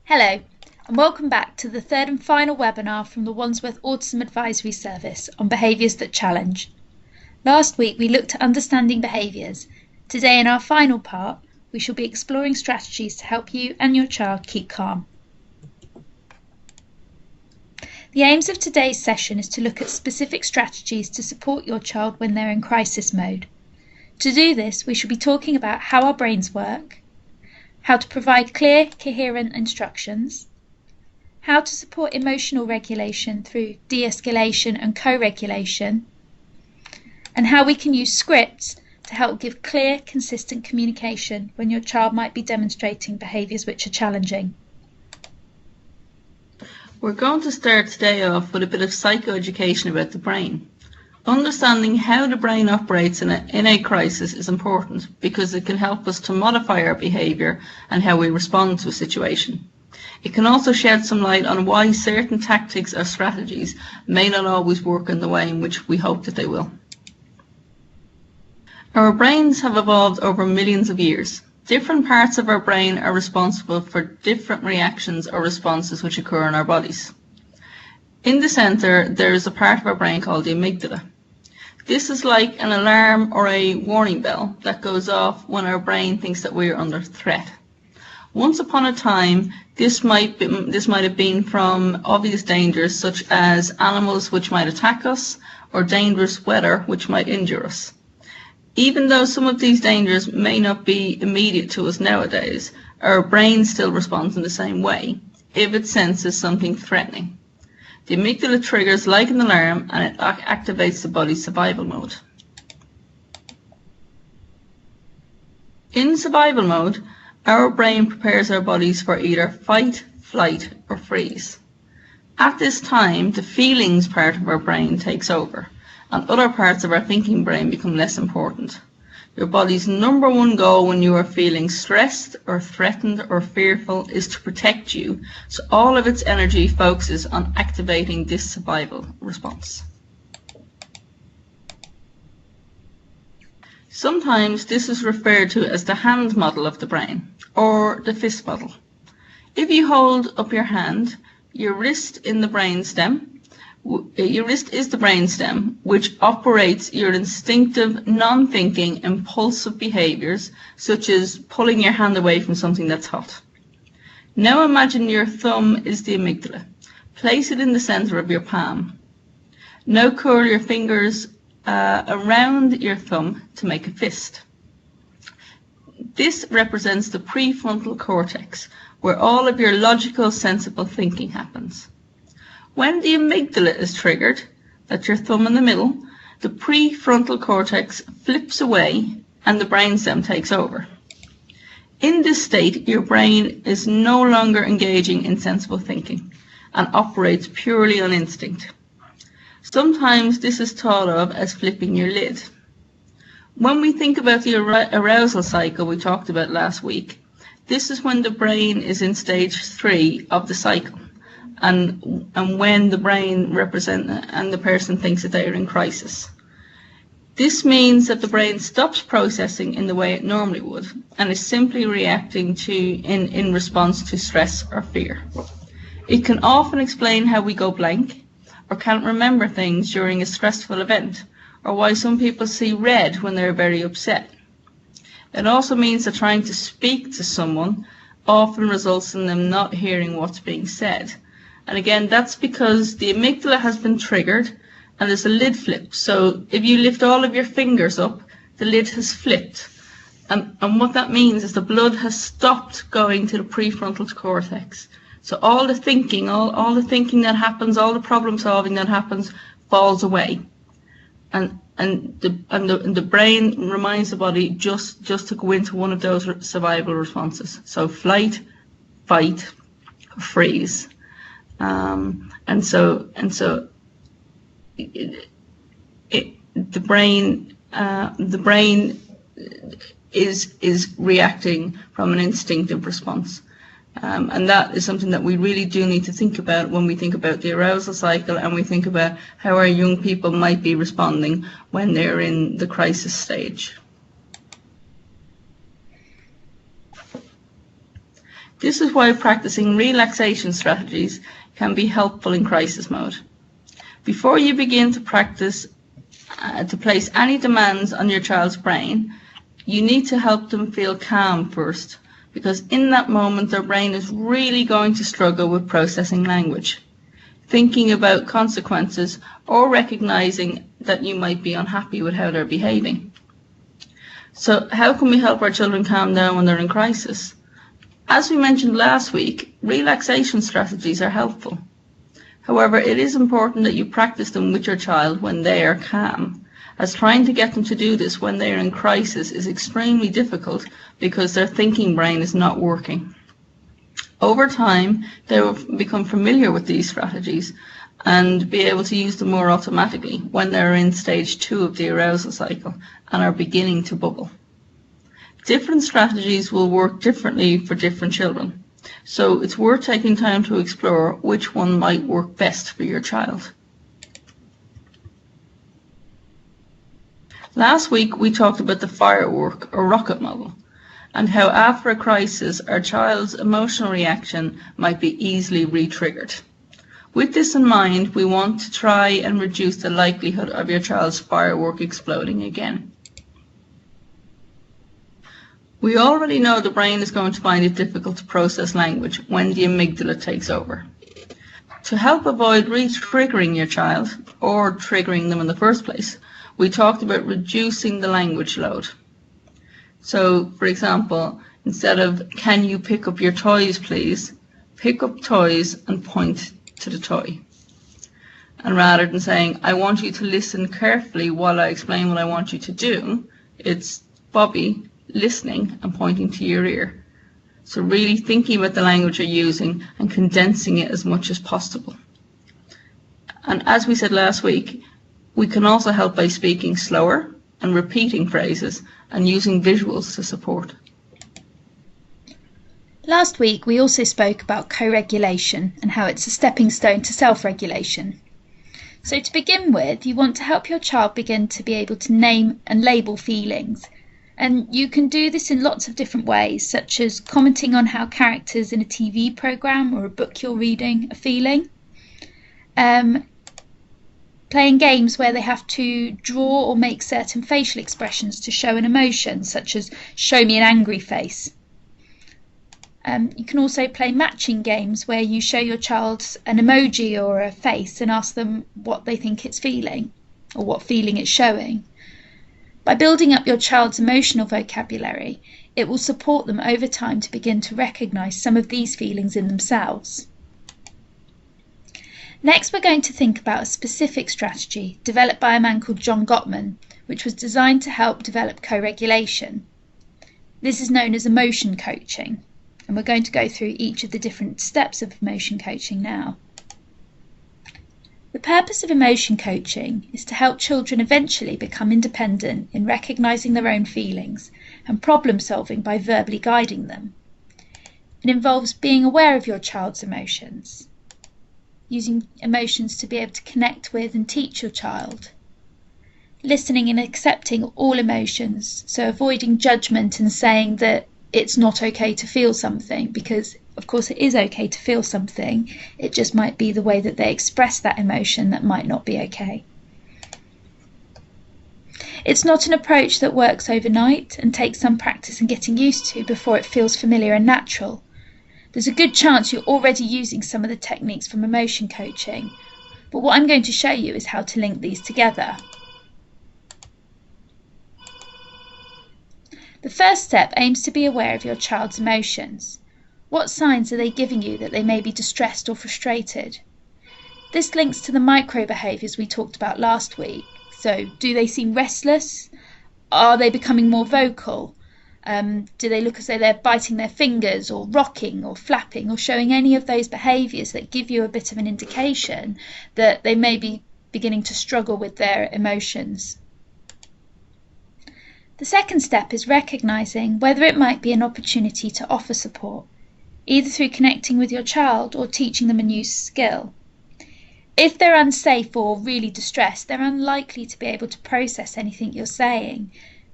Hello, and welcome back to the third and final webinar from the Wandsworth Autism Advisory Service on behaviours that challenge. Last week we looked at understanding behaviours. Today, in our final part, we shall be exploring strategies to help you and your child keep calm. The aims of today's session is to look at specific strategies to support your child when they're in crisis mode. To do this, we shall be talking about how our brains work, how to provide clear, coherent instructions, how to support emotional regulation through de-escalation and co-regulation, and how we can use scripts to help give clear, consistent communication when your child might be demonstrating behaviours which are challenging. We're going to start today off with a bit of psychoeducation about the brain. Understanding how the brain operates in a crisis is important because it can help us to modify our behaviour and how we respond to a situation. It can also shed some light on why certain tactics or strategies may not always work in the way in which we hope that they will. Our brains have evolved over millions of years. Different parts of our brain are responsible for different reactions or responses which occur in our bodies. In the centre, there is a part of our brain called the amygdala. This is like an alarm or a warning bell that goes off when our brain thinks that we are under threat. Once upon a time, this might have been from obvious dangers such as animals which might attack us or dangerous weather which might injure us. Even though some of these dangers may not be immediate to us nowadays, our brain still responds in the same way if it senses something threatening. The amygdala triggers like an alarm and it activates the body's survival mode. In survival mode, our brain prepares our bodies for either fight, flight, or freeze. At this time, the feelings part of our brain takes over, and other parts of our thinking brain become less important. Your body's number one goal when you are feeling stressed or threatened or fearful is to protect you, so all of its energy focuses on activating this survival response. Sometimes this is referred to as the hand model of the brain, or the fist model. If you hold up your hand, your wrist is the brainstem, which operates your instinctive, non-thinking, impulsive behaviours, such as pulling your hand away from something that's hot. Now imagine your thumb is the amygdala. Place it in the centre of your palm. Now curl your fingers around your thumb to make a fist. This represents the prefrontal cortex, where all of your logical, sensible thinking happens. When the amygdala is triggered, that's your thumb in the middle, the prefrontal cortex flips away and the brainstem takes over. In this state, your brain is no longer engaging in sensible thinking and operates purely on instinct. Sometimes this is thought of as flipping your lid. When we think about the arousal cycle we talked about last week, this is when the brain is in stage 3 of the cycle. And when the brain and the person thinks that they are in crisis. This means that the brain stops processing in the way it normally would and is simply reacting in response to stress or fear. It can often explain how we go blank or can't remember things during a stressful event, or why some people see red when they're very upset. It also means that trying to speak to someone often results in them not hearing what's being said. And again, that's because the amygdala has been triggered and there's a lid flip. So if you lift all of your fingers up, the lid has flipped. And what that means is the blood has stopped going to the prefrontal cortex. So all the thinking, all the thinking that happens, all the problem solving that happens falls away. And the brain reminds the body just to go into one of those survival responses. So flight, fight, freeze. The brain is reacting from an instinctive response, and that is something that we really do need to think about when we think about the arousal cycle and we think about how our young people might be responding when they're in the crisis stage. This is why practicing relaxation strategies can be helpful in crisis mode. Before you begin to practice to place any demands on your child's brain, you need to help them feel calm first, because in that moment their brain is really going to struggle with processing language, thinking about consequences, or recognizing that you might be unhappy with how they're behaving. So how can we help our children calm down when they're in crisis? As we mentioned last week, relaxation strategies are helpful. However, it is important that you practice them with your child when they are calm, as trying to get them to do this when they are in crisis is extremely difficult because their thinking brain is not working. Over time, they will become familiar with these strategies and be able to use them more automatically when they are in stage 2 of the arousal cycle and are beginning to bubble. Different strategies will work differently for different children, so it's worth taking time to explore which one might work best for your child. Last week we talked about the firework or rocket model and how after a crisis our child's emotional reaction might be easily re-triggered. With this in mind, we want to try and reduce the likelihood of your child's firework exploding again. We already know the brain is going to find it difficult to process language when the amygdala takes over. To help avoid re-triggering your child, or triggering them in the first place, we talked about reducing the language load. So, for example, instead of, "Can you pick up your toys, please?" pick up toys and point to the toy. And rather than saying, "I want you to listen carefully while I explain what I want you to do," it's, "Bobby, listening and pointing to your ear." So really thinking about the language you're using and condensing it as much as possible. And as we said last week, we can also help by speaking slower and repeating phrases and using visuals to support. Last week we also spoke about co-regulation and how it's a stepping stone to self-regulation. So to begin with, you want to help your child begin to be able to name and label feelings. And you can do this in lots of different ways, such as commenting on how characters in a TV programme or a book you're reading are feeling. Playing games where they have to draw or make certain facial expressions to show an emotion, such as "show me an angry face." You can also play matching games where you show your child an emoji or a face and ask them what they think it's feeling or what feeling it's showing. By building up your child's emotional vocabulary, it will support them over time to begin to recognise some of these feelings in themselves. Next, we're going to think about a specific strategy developed by a man called John Gottman, which was designed to help develop co-regulation. This is known as emotion coaching, and we're going to go through each of the different steps of emotion coaching now. The purpose of emotion coaching is to help children eventually become independent in recognising their own feelings and problem solving by verbally guiding them. It involves being aware of your child's emotions, using emotions to be able to connect with and teach your child, listening and accepting all emotions, so avoiding judgment and saying that it's not okay to feel something, because of course it is okay to feel something, it just might be the way that they express that emotion that might not be okay. It's not an approach that works overnight and takes some practice and getting used to before it feels familiar and natural. There's a good chance you're already using some of the techniques from emotion coaching, but what I'm going to show you is how to link these together. The first step aims to be aware of your child's emotions. What signs are they giving you that they may be distressed or frustrated? This links to the micro behaviours we talked about last week. So, do they seem restless? Are they becoming more vocal? Do they look as though they're biting their fingers or rocking or flapping or showing any of those behaviours that give you a bit of an indication that they may be beginning to struggle with their emotions? The second step is recognising whether it might be an opportunity to offer support, either through connecting with your child or teaching them a new skill. If they're unsafe or really distressed, they're unlikely to be able to process anything you're saying,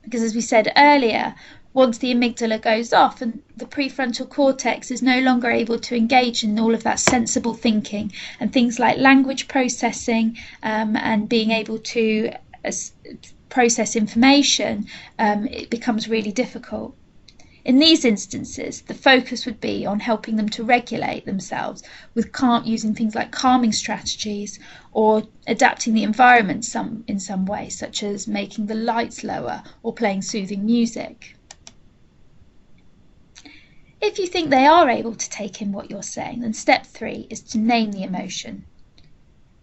because as we said earlier, once the amygdala goes off and the prefrontal cortex is no longer able to engage in all of that sensible thinking and things like language processing and being able to process information, it becomes really difficult. In these instances, the focus would be on helping them to regulate themselves with using things like calming strategies or adapting the environment in some way, such as making the lights lower or playing soothing music. If you think they are able to take in what you're saying, then step 3 is to name the emotion.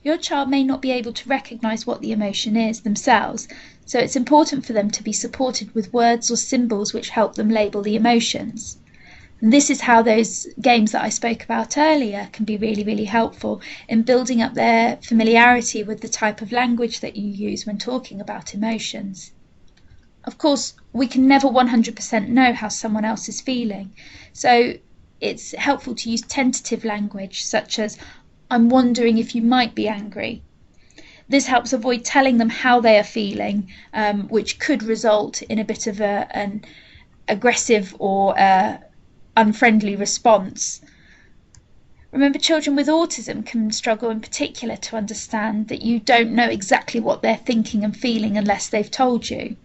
Your child may not be able to recognise what the emotion is themselves, so it's important for them to be supported with words or symbols which help them label the emotions. And this is how those games that I spoke about earlier can be really, really helpful in building up their familiarity with the type of language that you use when talking about emotions. Of course, we can never 100% know how someone else is feeling, so it's helpful to use tentative language such as, "I'm wondering if you might be angry." This helps avoid telling them how they are feeling, which could result in a bit of an aggressive or unfriendly response. Remember, children with autism can struggle in particular to understand that you don't know exactly what they're thinking and feeling unless they've told you.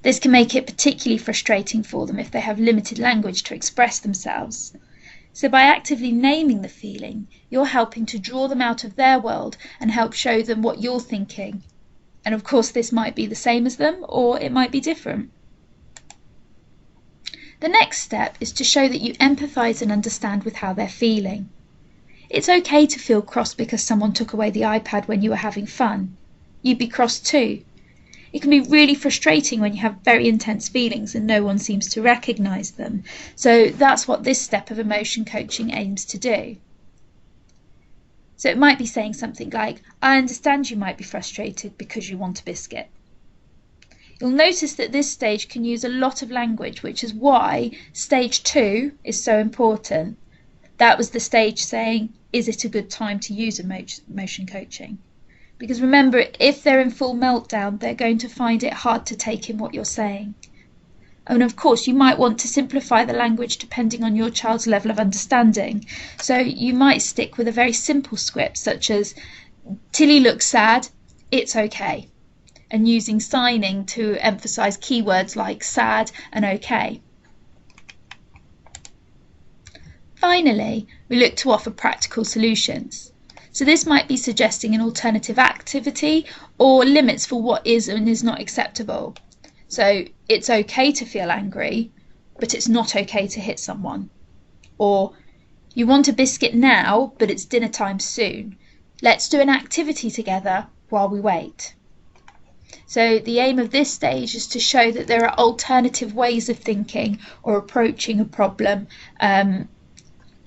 This can make it particularly frustrating for them if they have limited language to express themselves. So by actively naming the feeling, you're helping to draw them out of their world and help show them what you're thinking. And of course, this might be the same as them, or it might be different. The next step is to show that you empathise and understand with how they're feeling. It's okay to feel cross because someone took away the iPad when you were having fun. You'd be cross too. It can be really frustrating when you have very intense feelings and no one seems to recognise them. So that's what this step of emotion coaching aims to do. So it might be saying something like, "I understand you might be frustrated because you want a biscuit." You'll notice that this stage can use a lot of language, which is why stage 2 is so important. That was the stage saying, is it a good time to use emotion coaching? Because remember, if they're in full meltdown, they're going to find it hard to take in what you're saying. And of course, you might want to simplify the language depending on your child's level of understanding. So you might stick with a very simple script, such as, "Tilly looks sad, it's okay," and using signing to emphasise keywords like sad and okay. Finally, we look to offer practical solutions. So this might be suggesting an alternative activity or limits for what is and is not acceptable. So it's okay to feel angry, but it's not okay to hit someone. Or, "You want a biscuit now, but it's dinner time soon. Let's do an activity together while we wait." So the aim of this stage is to show that there are alternative ways of thinking or approaching a problem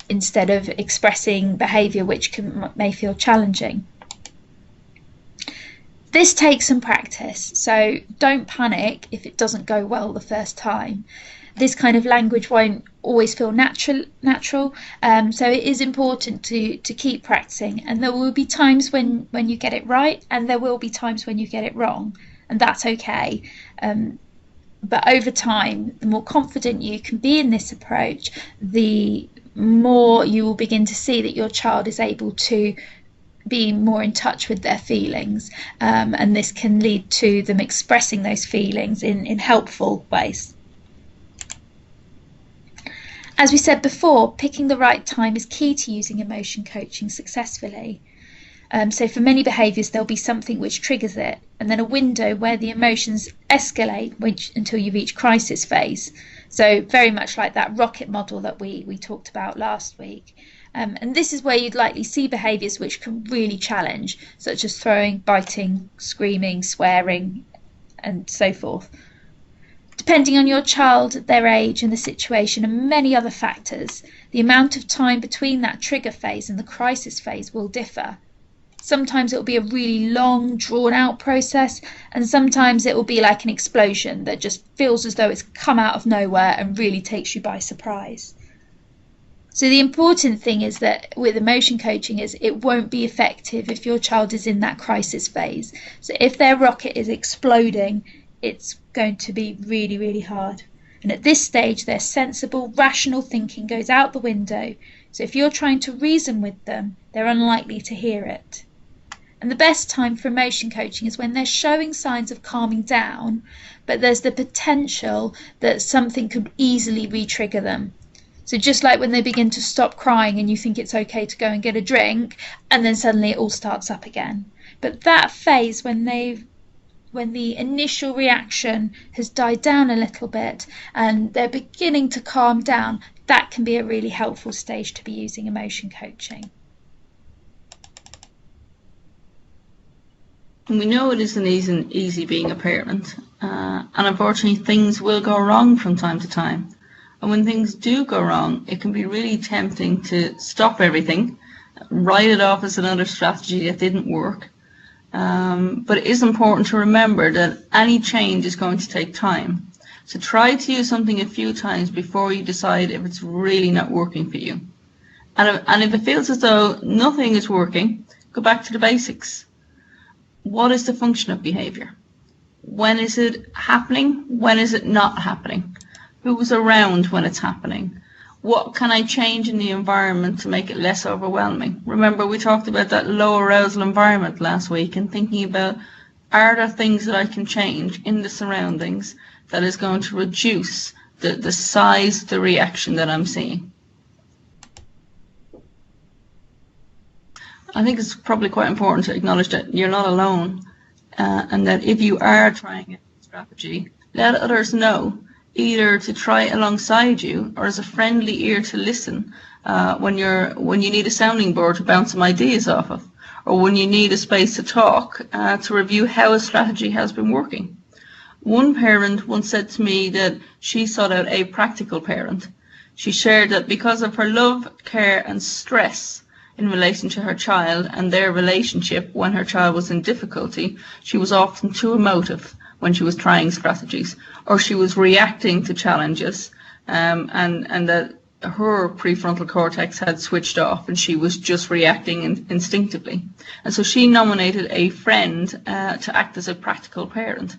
instead of expressing behaviour which may feel challenging. This takes some practice, so don't panic if it doesn't go well the first time. This kind of language won't always feel natural, so it is important to keep practicing, and there will be times when you get it right and there will be times when you get it wrong, and that's okay. But over time, the more confident you can be in this approach, the more you will begin to see that your child is able to be more in touch with their feelings, and this can lead to them expressing those feelings in helpful ways. As we said before, picking the right time is key to using emotion coaching successfully. So for many behaviours, there'll be something which triggers it, and then a window where the emotions escalate until you reach crisis phase. So very much like that rocket model that we talked about last week. And this is where you'd likely see behaviours which can really challenge, such as throwing, biting, screaming, swearing, and so forth. Depending on your child, their age and the situation and many other factors, the amount of time between that trigger phase and the crisis phase will differ. Sometimes it will be a really long, drawn-out process, and sometimes it will be like an explosion that just feels as though it's come out of nowhere and really takes you by surprise. So the important thing is that with emotion coaching is it won't be effective if your child is in that crisis phase. So if their rocket is exploding, it's going to be really, really hard. And at this stage, their sensible, rational thinking goes out the window. So if you're trying to reason with them, they're unlikely to hear it. And the best time for emotion coaching is when they're showing signs of calming down, but there's the potential that something could easily re-trigger them. So just like when they begin to stop crying and you think it's okay to go and get a drink, and then suddenly it all starts up again. But that phase when the initial reaction has died down a little bit and they're beginning to calm down, that can be a really helpful stage to be using emotion coaching. And we know it isn't easy being a parent, and unfortunately things will go wrong from time to time. And when things do go wrong, it can be really tempting to stop everything, write it off as another strategy that didn't work. But it is important to remember that any change is going to take time. So try to use something a few times before you decide if it's really not working for you. And if it feels as though nothing is working, go back to the basics. What is the function of behaviour? When is it happening? When is it not happening? Who's around when it's happening? What can I change in the environment to make it less overwhelming? Remember, we talked about that low arousal environment last week, and thinking about, are there things that I can change in the surroundings that is going to reduce the size of the reaction that I'm seeing? I think it's probably quite important to acknowledge that you're not alone, and that if you are trying a strategy, let others know, either to try alongside you or as a friendly ear to listen when you need a sounding board to bounce some ideas off of, or when you need a space to talk to review how a strategy has been working. One parent once said to me that she sought out a practical parent. She shared that because of her love, care and stress in relation to her child and their relationship when her child was in difficulty, she was often too emotive when she was trying strategies, or she was reacting to challenges, and that her prefrontal cortex had switched off and she was just reacting instinctively. And so she nominated a friend to act as a practical parent.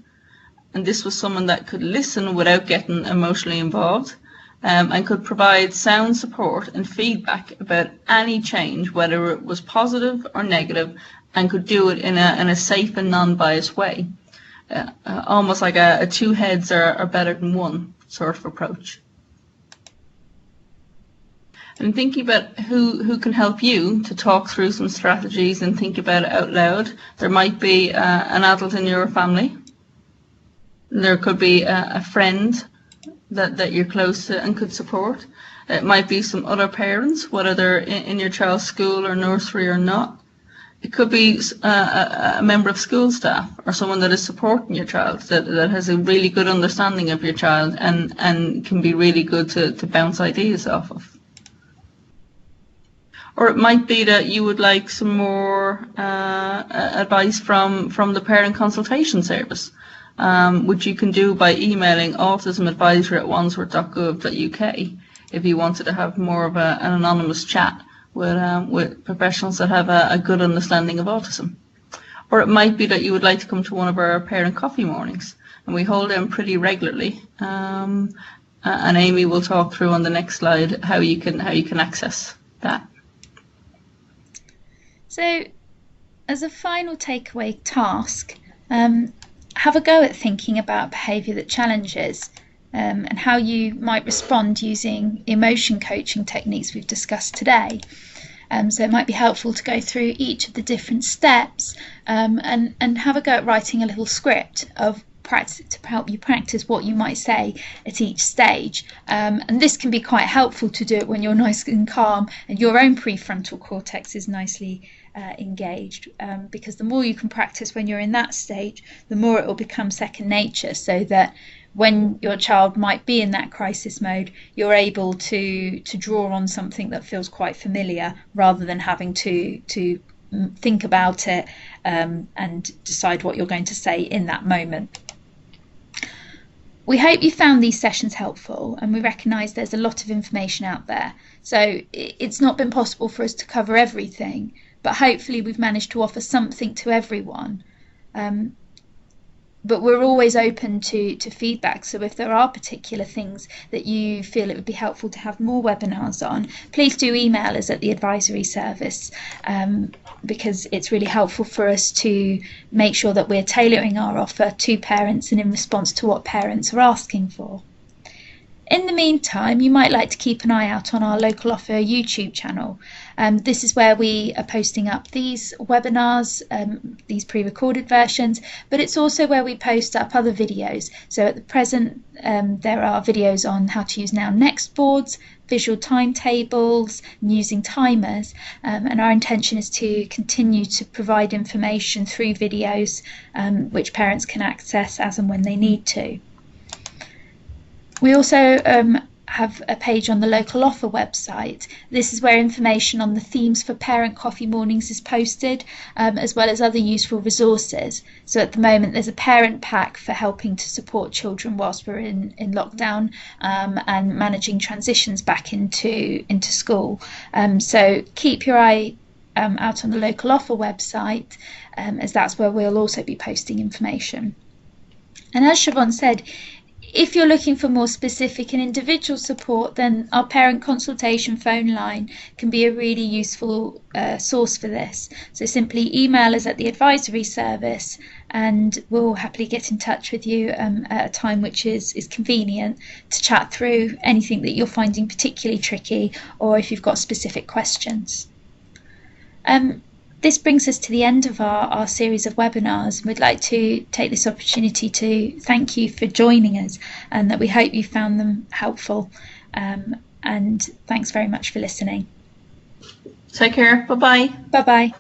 And this was someone that could listen without getting emotionally involved, and could provide sound support and feedback about any change, whether it was positive or negative, and could do it in a safe and non-biased way. Almost like a two heads are better than one sort of approach. And thinking about who can help you to talk through some strategies and think about it out loud, there might be an adult in your family. There could be a friend that you're close to and could support. It might be some other parents, whether they're in your child's school or nursery or not. It could be a member of school staff or someone that is supporting your child, that has a really good understanding of your child and can be really good to bounce ideas off of. Or it might be that you would like some more advice from the parent consultation service, which you can do by emailing autismadvisory@wandsworth.gov.uk if you wanted to have more of an anonymous chat with professionals that have a good understanding of autism. Or it might be that you would like to come to one of our parent coffee mornings, and we hold them pretty regularly. And Amy will talk through on the next slide how you can access that. So, as a final takeaway task, have a go at thinking about behaviour that challenges, and how you might respond using emotion coaching techniques we've discussed today. So it might be helpful to go through each of the different steps, and have a go at writing a little script of practice to help you practice what you might say at each stage. And this can be quite helpful to do it when you're nice and calm and your own prefrontal cortex is nicely engaged, because the more you can practice when you're in that stage, the more it will become second nature, so that when your child might be in that crisis mode, you're able to draw on something that feels quite familiar, rather than having to think about it and decide what you're going to say in that moment. We hope you found these sessions helpful, and we recognise there's a lot of information out there, so it's not been possible for us to cover everything, but hopefully we've managed to offer something to everyone. but we're always open to feedback. So if there are particular things that you feel it would be helpful to have more webinars on, please do email us at the advisory service, because it's really helpful for us to make sure that we're tailoring our offer to parents and in response to what parents are asking for. In the meantime, you might like to keep an eye out on our Local Offer YouTube channel. This is where we are posting up these webinars, these pre-recorded versions, but it's also where we post up other videos. So at the present, there are videos on how to use now next boards, visual timetables, and using timers, and our intention is to continue to provide information through videos which parents can access as and when they need to. We also have a page on the Local Offer website. This is where information on the themes for parent coffee mornings is posted, as well as other useful resources. So at the moment there's a parent pack for helping to support children whilst we're in lockdown, and managing transitions back into school. So keep your eye out on the Local Offer website, as that's where we'll also be posting information. And as Siobhan said, if you're looking for more specific and individual support, then our parent consultation phone line can be a really useful source for this. So simply email us at the advisory service and we'll happily get in touch with you at a time which is convenient to chat through anything that you're finding particularly tricky, or if you've got specific questions. This brings us to the end of our series of webinars. We'd like to take this opportunity to thank you for joining us, and that we hope you found them helpful. And thanks very much for listening. Take care. Bye-bye. Bye-bye.